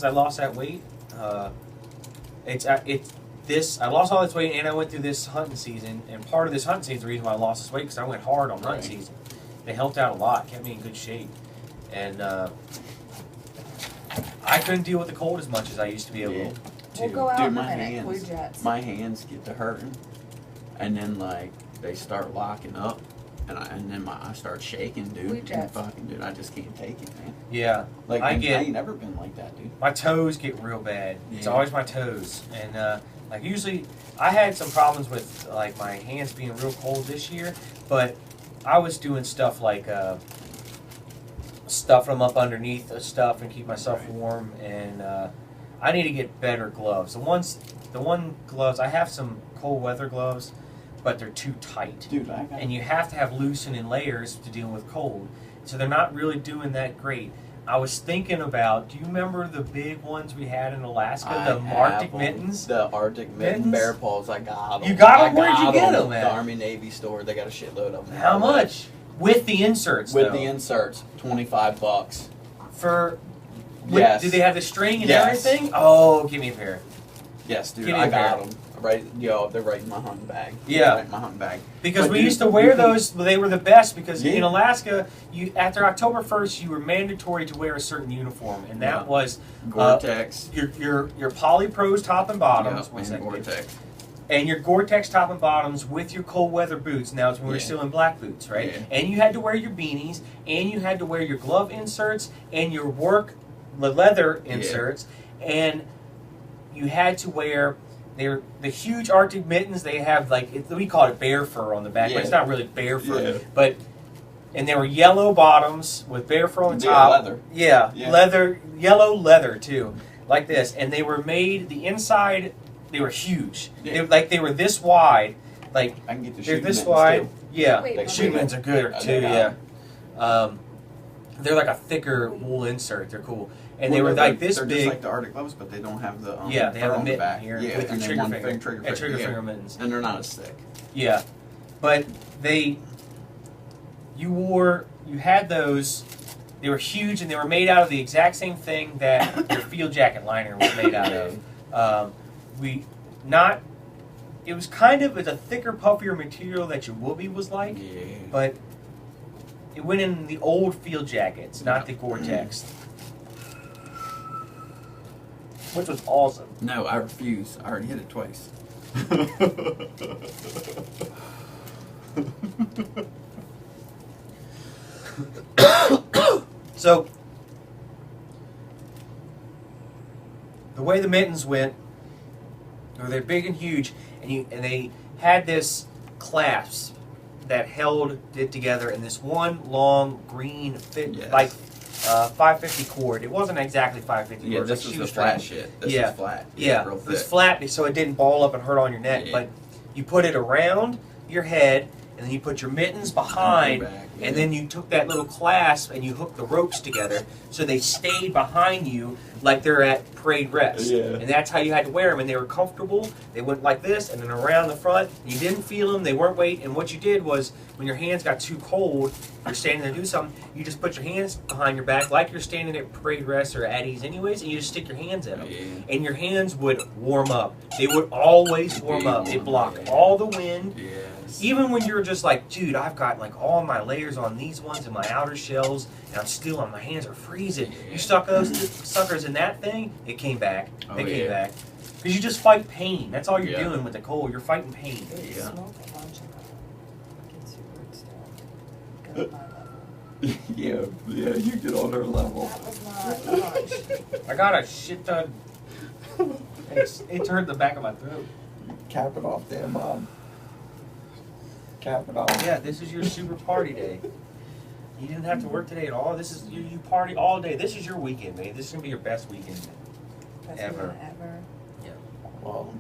since I lost that weight. I lost all this weight, and I went through this hunting season. And part of this hunting season is the reason why I lost this weight because I went hard on hunting season. They helped out a lot, kept me in good shape, and I couldn't deal with the cold as much as I used to be able to. We'll go out in a my minute. Blue hands, Jets. my hands get to hurting, and then like they start locking up, and then I start shaking, dude. Blue Jets. Fucking dude, I just can't take it, man. Yeah, Like I I get. ain't never been like that, dude. My toes get real bad. It's Yeah. always my toes, and like usually I had some problems with like my hands being real cold this year, but I was doing stuff like stuffing them up underneath the stuff and keep myself warm, and I need to get better gloves. The one gloves I have some cold weather gloves, but they're too tight, Dude, I got and you have to have loosening layers to deal with cold, so they're not really doing that great. I was thinking about, do you remember the big ones we had in Alaska, the Arctic mittens? The Arctic mittens, bear paws, I got them. You got them? Where'd you get them at? The Army Navy store, they got a shitload of them. How much? With the inserts, With though. the inserts, $25. For, Yes. Do they have the string and Yes. everything? Oh, give me a pair. Yes, dude, Give me I a pair. got them. Right, they're right in my hunting bag. Yeah. Right in my hunting bag. Because But we dude, used to wear those, they were the best, because Yeah. in Alaska, after October 1st, you were mandatory to wear a certain uniform, and that was Gore-Tex. your Polypros top and bottoms, Yeah, and Gore-Tex. and your Gore-Tex top and bottoms with your cold weather boots. Now it's when we were Yeah. still in black boots, right? Yeah. And you had to wear your beanies, and you had to wear your glove inserts and your leather inserts, and you had to wear the huge Arctic mittens. They have we call it bear fur on the back, but it's Yeah. not really bear fur. Yeah. And they were yellow bottoms with bear fur on the Yeah, top. leather. Yeah, Yeah. leather, yellow leather too, like this. And they were made, the inside, they were huge. Yeah. They were this wide, like I can get the they're shooting this mittens, wide. too. Yeah, Wait, shoe mittens are good I too. got Yeah, they're like a thicker wool insert. They're cool, and they Well, were they're like this they're big. just like the Arctic gloves, but they don't have the Yeah, they have fur a on the mitten back. here Yeah, with the and then trigger one finger, trigger and trigger yeah. finger mittens. And they're not as thick. Yeah, but you had those. They were huge, and they were made out of the exact same thing that your field jacket liner was made out of. It was a thicker, puffier material that your Whoopie was like, Yeah. but it went in the old field jackets, not the Gore-Tex, which was awesome. No, I refuse. I already hit it twice. So, the way the mittens went, they're big and huge, and they had this clasp that held it together in this one long green fit, Yes. 550 cord. It wasn't exactly 550 Yeah, cord. this was the flat shit. This Yeah. is flat. Yeah, real it was thick. flat so it didn't ball up and hurt on your neck. Yeah. But you put it around your head, and then you put your mittens behind, back, yeah. and then you took that little clasp and you hooked the ropes together so they stayed behind you like they're at parade rest. Yeah. And that's how you had to wear them, and they were comfortable. They went like this, and then around the front. You didn't feel them. They weren't weight. And what you did was, when your hands got too cold, you're standing there to do something, you just put your hands behind your back like you're standing at parade rest or at ease anyways, and you just stick your hands in them. Yeah. And your hands would warm up. They would always warm up. They blocked all the wind. Yes. Even when you're just like, dude, I've got like all my layers on these ones and my outer shells, and I'm still on, my hands are freezing. You stuck those suckers in that thing, it came back. Oh, It came yeah. back. Because you just fight pain. That's all you're Yeah. doing with the cold. You're fighting pain. Yeah. Smoke a bunch of fucking super stuff. Go to my level. Yeah, you get on her level. That was not much. I got a shit ton. It turned the back of my throat. Cap it off there, Mom. Cap it off. Yeah, this is your super party day. You didn't have to work today at all. This is you party all day. This is your weekend, man. This is gonna be your best weekend. Best Ever. one ever. Yeah. Well,